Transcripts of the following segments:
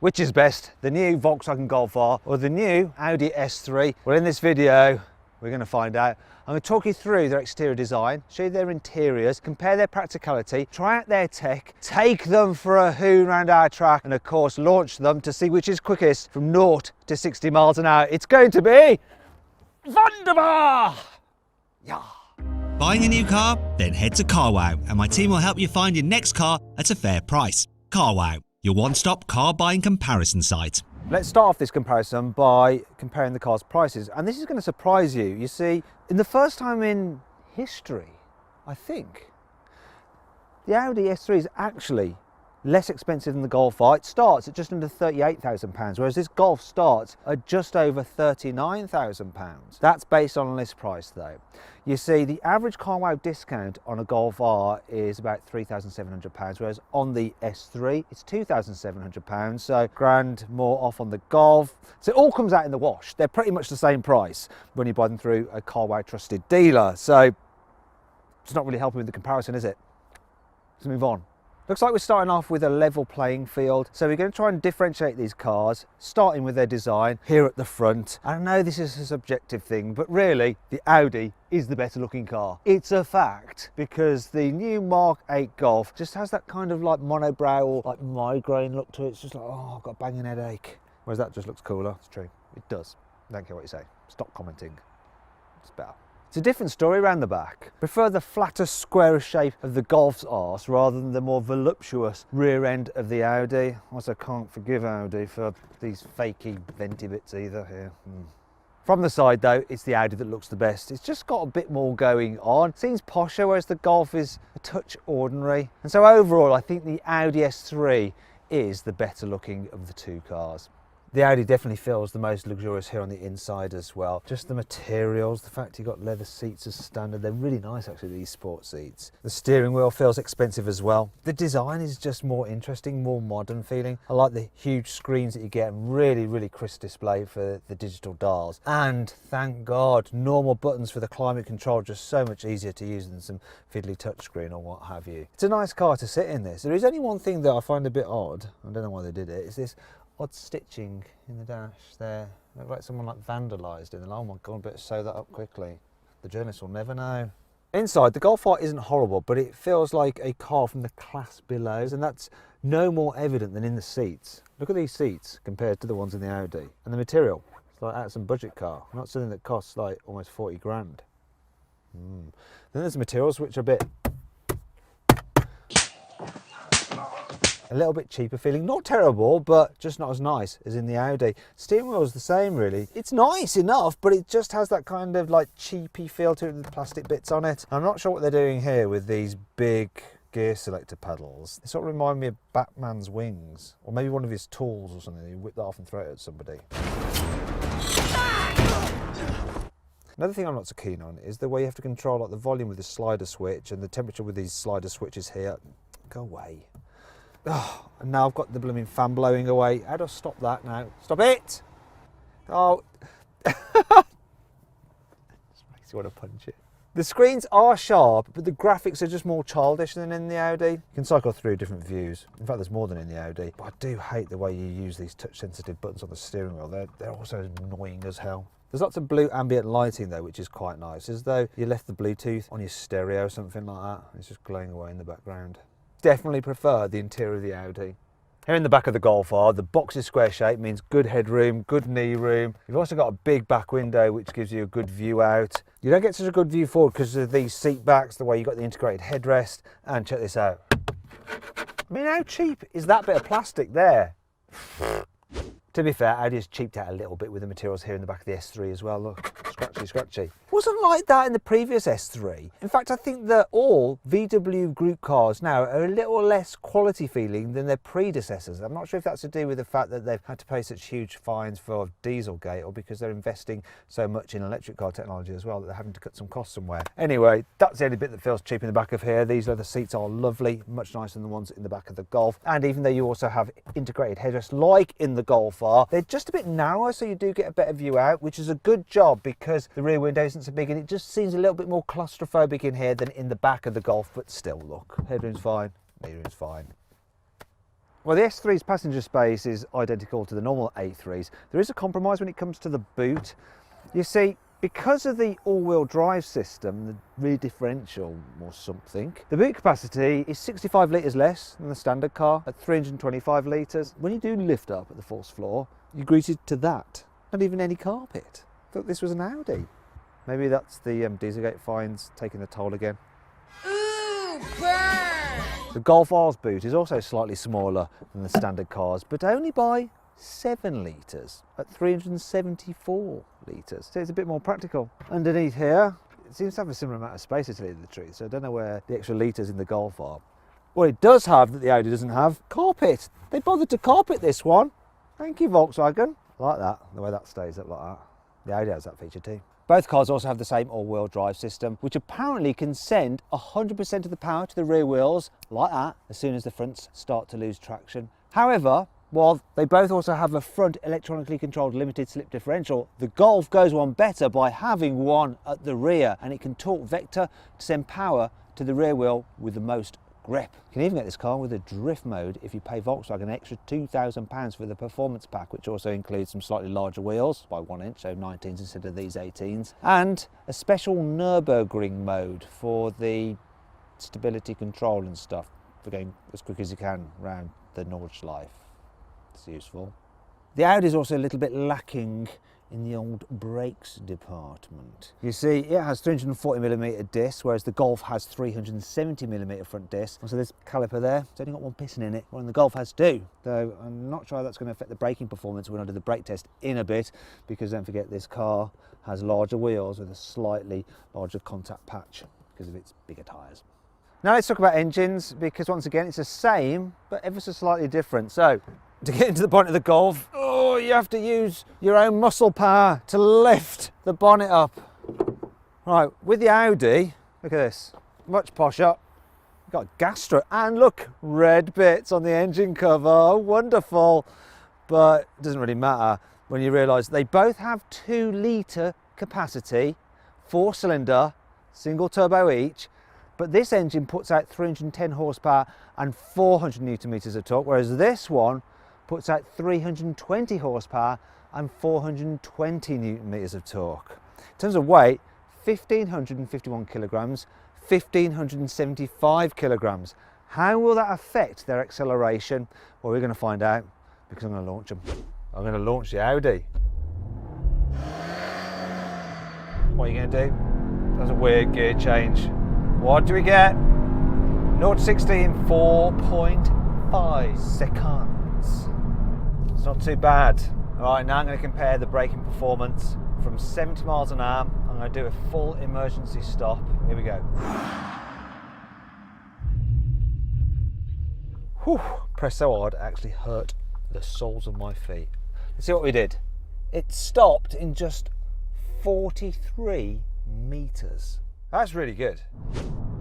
Which is best, the new Volkswagen Golf R or the new Audi S3? Well, in this video, we're going to find out. I'm going to talk you through their exterior design, show you their interiors, compare their practicality, try out their tech, take them for a hoon around our track, and of course, launch them to see which is quickest from 0 to 60 miles an hour. It's going to be wunderbar! Yeah. Buying a new car? Then head to CarWow and my team will help you find your next car at a fair price. CarWow, your one-stop car buying comparison site. Let's start off this comparison by comparing the cars' prices, and this is going to surprise you. You see, in the first time in history, I think, the Audi S3 is actually less expensive than the Golf R. It starts at just under £38,000, whereas this Golf starts at just over £39,000. That's based on list price though. You see, the average CarWow discount on a Golf R is about £3,700, whereas on the S3 it's £2,700, so grand more off on the Golf. So it all comes out in the wash. They're pretty much the same price when you buy them through a CarWow trusted dealer. So it's not really helping with the comparison, is it? Let's move on. Looks like we're starting off with a level playing field. So we're going to try and differentiate these cars, starting with their design here at the front. I know this is a subjective thing, but really the Audi is the better looking car. It's a fact, because the new Mark 8 Golf just has that kind of like monobrow or like migraine look to it. It's just like, oh, I've got a banging headache. Whereas that just looks cooler. It's true, it does. Don't care what you say. Stop commenting. It's better. It's a different story around the back. Prefer the flatter, squarer shape of the Golf's arse rather than the more voluptuous rear end of the Audi. Also can't forgive Audi for these fakey venti bits either here. From the side though, it's the Audi that looks the best. It's just got a bit more going on. Seems posher, whereas the Golf is a touch ordinary. And so overall, I think the Audi S3 is the better looking of the two cars. The Audi definitely feels the most luxurious here on the inside as well. Just the materials, the fact you've got leather seats as standard. They're really nice actually, these sport seats. The steering wheel feels expensive as well. The design is just more interesting, more modern feeling. I like the huge screens that you get, really crisp display for the digital dials. And thank God, normal buttons for the climate control, just so much easier to use than some fiddly touchscreen or what have you. It's a nice car to sit in this. There is only one thing that I find a bit odd, I don't know why they did it, is this odd stitching in the dash there. Looked like someone like vandalised it. And oh my God, better sew that up quickly. The journalists will never know. Inside, the Golf R isn't horrible, but it feels like a car from the class below, and that's no more evident than in the seats. Look at these seats compared to the ones in the Audi. And the material, it's like out some budget car, not something that costs like almost 40 grand. Then there's materials which are a little bit cheaper feeling, not terrible, but just not as nice as in the Audi. Steering wheel is the same really. It's nice enough, but it just has that kind of like cheapy feel to it with the plastic bits on it. I'm not sure what they're doing here with these big gear selector pedals. They sort of remind me of Batman's wings, or maybe one of his tools or something. You whip that off and throw it at somebody. Another thing I'm not so keen on is the way you have to control like the volume with the slider switch and the temperature with these slider switches here. Go away. Oh, and now I've got the blooming fan blowing away. How do I stop that now? Stop it! Oh. Just makes you want to punch it. The screens are sharp, but the graphics are just more childish than in the Audi. You can cycle through different views. In fact, there's more than in the Audi. But I do hate the way you use these touch-sensitive buttons on the steering wheel. They're also annoying as hell. There's lots of blue ambient lighting though, which is quite nice. As though you left the Bluetooth on your stereo or something like that. It's just glowing away in the background. Definitely prefer the interior of the Audi. Here in the back of the Golf R, the box is square shape, means good headroom, good knee room. You've also got a big back window which gives you a good view out. You don't get such a good view forward because of these seat backs, the way you've got the integrated headrest. And check this out. I mean, how cheap is that bit of plastic there? To be fair, Audi has cheaped out a little bit with the materials here in the back of the S3 as well. Look, scratchy. Wasn't like that in the previous S3. In fact, I think that all VW group cars now are a little less quality feeling than their predecessors. I'm not sure if that's to do with the fact that they've had to pay such huge fines for Dieselgate, or because they're investing so much in electric car technology as well that they're having to cut some costs somewhere. Anyway, that's the only bit that feels cheap in the back of here. These leather seats are lovely, much nicer than the ones in the back of the Golf. And even though you also have integrated headrests like in the Golf R, they're just a bit narrower, so you do get a better view out, which is a good job because the rear window isn't so big and it just seems a little bit more claustrophobic in here than in the back of the Golf. But still, look, headroom's fine, knee room's fine. Well, the S3's passenger space is identical to the normal A3s. There is a compromise when it comes to the boot. You see, because of the all-wheel drive system, the rear differential or something, the boot capacity is 65 litres less than the standard car at 325 litres. When you do lift up at the fourth floor, you're greeted to that. Not even any carpet. Thought this was an Audi. Maybe that's the Dieselgate fines taking the toll again. Ooh, burn! The Golf R's boot is also slightly smaller than the standard cars, but only by 7 litres at 374 litres. So it's a bit more practical. Underneath here, it seems to have a similar amount of space, to tell you the truth, so I don't know where the extra litres in the Golf are. What it does have that the Audi doesn't have, carpet. They bothered to carpet this one. Thank you, Volkswagen. I like that, the way that stays up like that. The Audi has that feature too. Both cars also have the same all-wheel drive system, which apparently can send 100% of the power to the rear wheels, like that, as soon as the fronts start to lose traction. However, while they both also have a front electronically controlled limited slip differential, the Golf goes one better by having one at the rear, and it can torque vector to send power to the rear wheel with the most grip. You can even get this car with a drift mode if you pay Volkswagen an extra £2,000 for the performance pack, which also includes some slightly larger wheels by 1 inch, so 19s instead of these 18s, and a special Nürburgring mode for the stability control and stuff, for going as quick as you can around the Nordschleife. It's useful. The Audi is also a little bit lacking in the old brakes department. You see, it has 340mm discs, whereas the Golf has 370mm front discs. So this caliper there, it's only got one piston in it, when the Golf has 2. Though I'm not sure that's going to affect the braking performance when I do the brake test in a bit, because don't forget this car has larger wheels with a slightly larger contact patch because of its bigger tyres. Now let's talk about engines, because once again it's the same but ever so slightly different. So to get into the bonnet of the Golf, you have to use your own muscle power to lift the bonnet up. Right, with the Audi, look at this, much posher. You've got gas stroke, and look, red bits on the engine cover, wonderful. But it doesn't really matter when you realise they both have 2 litre capacity, 4-cylinder, single turbo each, but this engine puts out 310 horsepower and 400 newton meters of torque, whereas this one puts out 320 horsepower and 420 newton meters of torque. In terms of weight, 1,551 kilograms, 1,575 kilograms. How will that affect their acceleration? Well, we're going to find out, because I'm going to launch them. I'm going to launch the Audi. What are you going to do? That's a weird gear change. What do we get? 0 to 60 in 4.5 seconds. It's not too bad. All right, now I'm going to compare the braking performance from 70 miles an hour. I'm going to do a full emergency stop. Here we go. Whew, pressed so hard it actually hurt the soles of my feet. Let's see what we did. It stopped in just 43 meters. That's really good.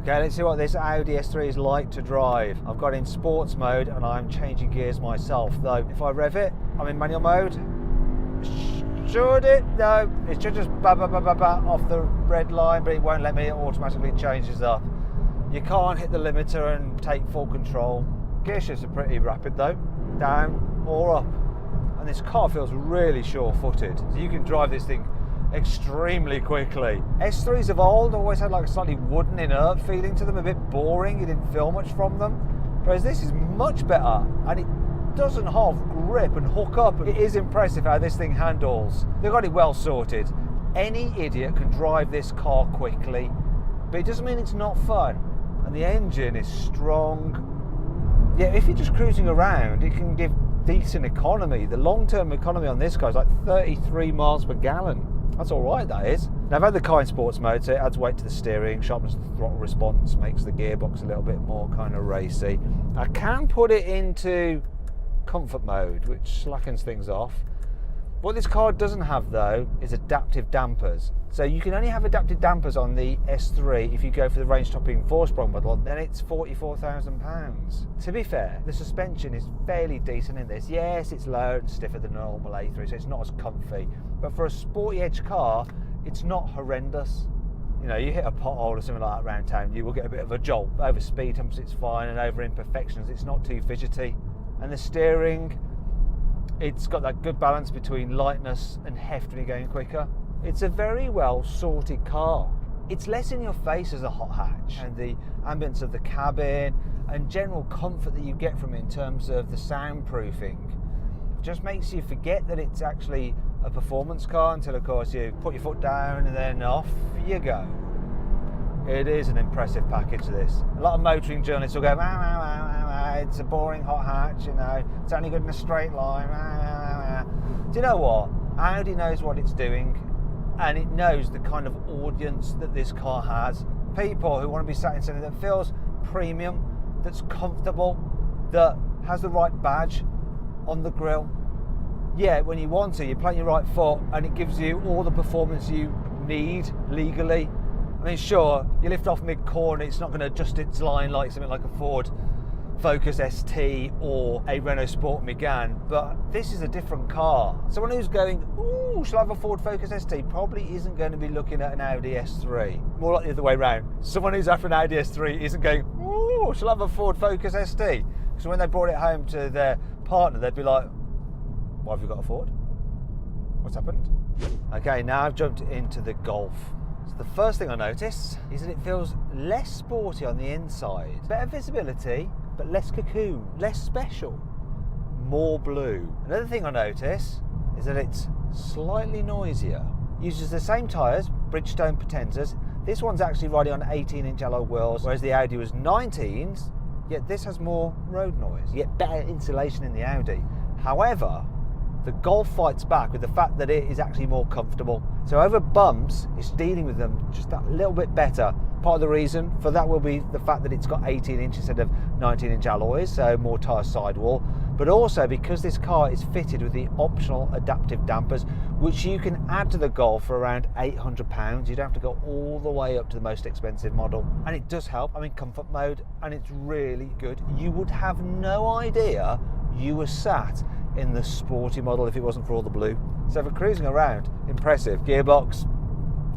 Okay, let's see what this Audi S3 is like to drive. I've got it in sports mode and I'm changing gears myself, though if I rev it, I'm in manual mode. Should it? No, it should just ba off the red line, but it won't let me, it automatically changes up. You can't hit the limiter and take full control. Gear shifts are pretty rapid though, down or up. And this car feels really sure-footed, so you can drive this thing extremely quickly. S3s of old always had like a slightly wooden, inert feeling to them, a bit boring, you didn't feel much from them. Whereas this is much better, and it doesn't half grip and hook up. It is impressive how this thing handles. They've got it well sorted. Any idiot can drive this car quickly, but it doesn't mean it's not fun. And the engine is strong. Yeah, if you're just cruising around, it can give decent economy. The long-term economy on this car is like 33 miles per gallon. That's all right, that is. Now I've had the car in sports mode, so it adds weight to the steering, sharpens the throttle response, makes the gearbox a little bit more kind of racy. I can put it into comfort mode, which slackens things off. What this car doesn't have though is adaptive dampers. So you can only have adaptive dampers on the S3 if you go for the range-topping 4-sprung model, then it's £44,000. To be fair, the suspension is fairly decent in this. Yes, it's lower and stiffer than a normal A3, so it's not as comfy. But for a sporty edge car, it's not horrendous. You know, you hit a pothole or something like that around town, you will get a bit of a jolt. Over speed humps it's fine, and over imperfections it's not too fidgety. And the steering, it's got that good balance between lightness and heft when you're going quicker. It's a very well sorted car. It's less in your face as a hot hatch, and the ambience of the cabin and general comfort that you get from it in terms of the soundproofing just makes you forget that it's actually a performance car until, of course, you put your foot down and then off you go. It is an impressive package, this. A lot of motoring journalists will go, it's a boring hot hatch, you know, it's only good in a straight line. Do you know what? Audi knows what it's doing, and it knows the kind of audience that this car has. People who want to be sat in something that feels premium, that's comfortable, that has the right badge on the grille. Yeah, when you want to, you plant your right foot and it gives you all the performance you need legally. I mean, sure, you lift off mid-corner, it's not going to adjust its line like something like a Ford Focus ST or a Renault Sport Megane, but this is a different car. Someone who's going, ooh, shall I have a Ford Focus ST, probably isn't going to be looking at an Audi S3. More like the other way around. Someone who's after an Audi S3 isn't going, ooh, shall I have a Ford Focus ST? Because when they brought it home to their partner, they'd be like, why have you got a Ford? What's happened? Okay, now I've jumped into the Golf. So the first thing I notice is that it feels less sporty on the inside. Better visibility, but less cocoon, less special, more blue. Another thing I notice is that it's slightly noisier. Uses the same tyres, Bridgestone Potenzas. This one's actually riding on 18-inch alloy wheels, whereas the Audi was 19s, yet this has more road noise. You get better insulation in the Audi. However, the Golf fights back with the fact that it is actually more comfortable. So over bumps, it's dealing with them just that little bit better. Part of the reason for that will be the fact that it's got 18-inch instead of 19-inch alloys, so more tyre sidewall. But also because this car is fitted with the optional adaptive dampers, which you can add to the Golf for around £800. You don't have to go all the way up to the most expensive model. And it does help. I'm in comfort mode and it's really good. You would have no idea you were sat in the sporty model if it wasn't for all the blue. So for cruising around, impressive. Gearbox,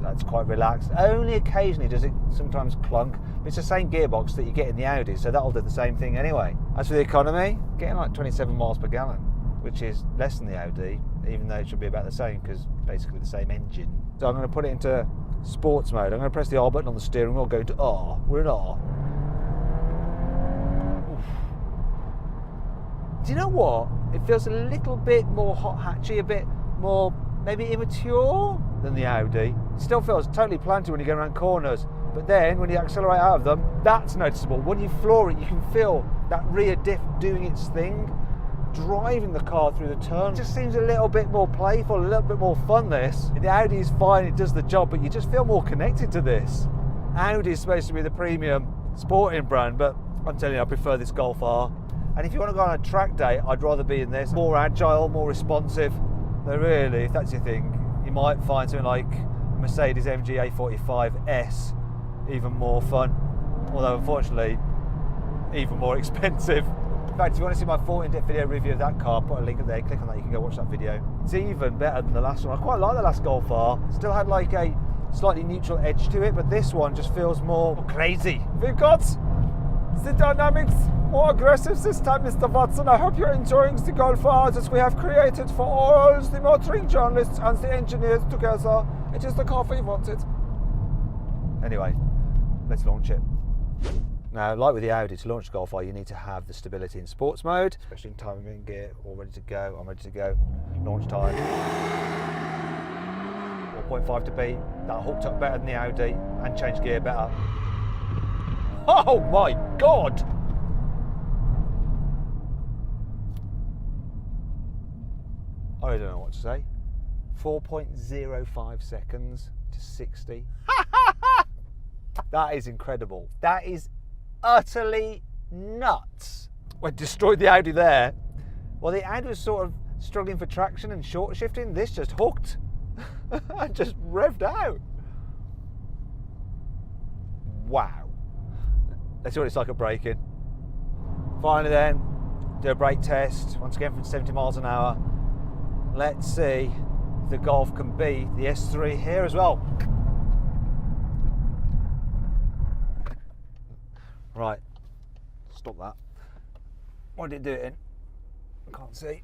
that's quite relaxed. Only occasionally does it sometimes clunk, but it's the same gearbox that you get in the Audi, so that'll do the same thing anyway. As for the economy, getting like 27 miles per gallon, which is less than the Audi, even though it should be about the same because basically the same engine. So I'm going to put it into sports mode. I'm going to press the R button on the steering wheel, go to R. We're in R. Do you know what? It feels a little bit more hot hatchy, a bit more maybe immature than the Audi. It still feels totally planted when you go around corners, but then when you accelerate out of them, that's noticeable. When you floor it, you can feel that rear diff doing its thing, driving the car through the turn. It just seems a little bit more playful, a little bit more fun, this. The Audi is fine, it does the job, but you just feel more connected to this. Audi is supposed to be the premium sporting brand, but I'm telling you, I prefer this Golf R. And if you want to go on a track day, I'd rather be in this. More agile, more responsive. Though really, if that's your thing, you might find something like a Mercedes AMG A45S even more fun. Although unfortunately, even more expensive. In fact, if you want to see my full in-depth video review of that car, put a link there, click on that, you can go watch that video. It's even better than the last one. I quite like the last Golf R. Still had like a slightly neutral edge to it, but this one just feels more crazy. We got the dynamics more aggressive this time, Mr. Watson. I hope you're enjoying the Golf R that we have created for all the motoring journalists and the engineers together. It is the car we wanted. Anyway, let's launch it. Now, like with the Audi, to launch the Golf R, you need to have the stability in sports mode, especially in timing gear, all ready to go. I'm ready to go. Launch time. 4.5 to beat. That hooked up better than the Audi and changed gear better. Oh my God! I don't know what to say. 4.05 seconds to 60. That is incredible. That is utterly nuts. We destroyed the Audi there. Well, the Audi was sort of struggling for traction and short shifting. This just hooked and just revved out. Wow. Let's see what it's like at braking. Finally then, do a brake test. Once again from 70 miles an hour. Let's see if the Golf can beat the S3 here as well. Right, stop that. What did it do it in? I can't see.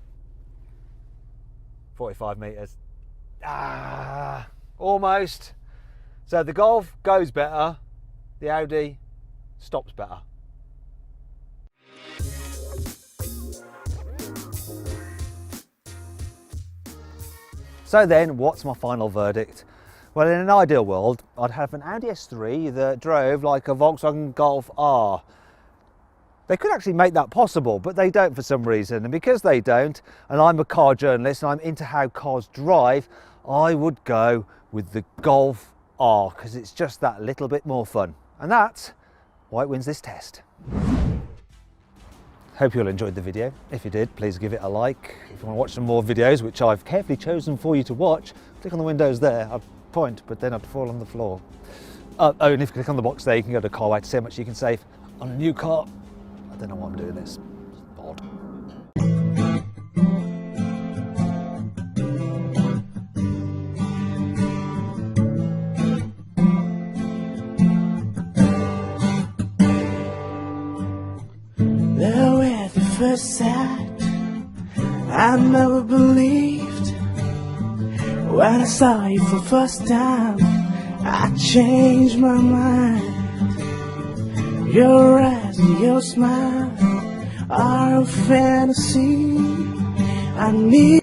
45 metres. Almost. So the Golf goes better, the Audi stops better. So then, what's my final verdict? Well, in an ideal world, I'd have an Audi S3 that drove like a Volkswagen Golf R. They could actually make that possible, but they don't for some reason. And because they don't, and I'm a car journalist and I'm into how cars drive, I would go with the Golf R because it's just that little bit more fun. And that's why it wins this test. Hope you all enjoyed the video. If you did, please give it a like. If you want to watch some more videos, which I've carefully chosen for you to watch, click on the windows there. I'd point, but then I'd fall on the floor. Oh, and if you click on the box there, you can go to carwow to see how much you can save on a new car. I don't know why I'm doing this. It's odd. Though at the first sight, I never believed. When I saw you for the first time, I changed my mind. Your eyes and your smile are a fantasy. I need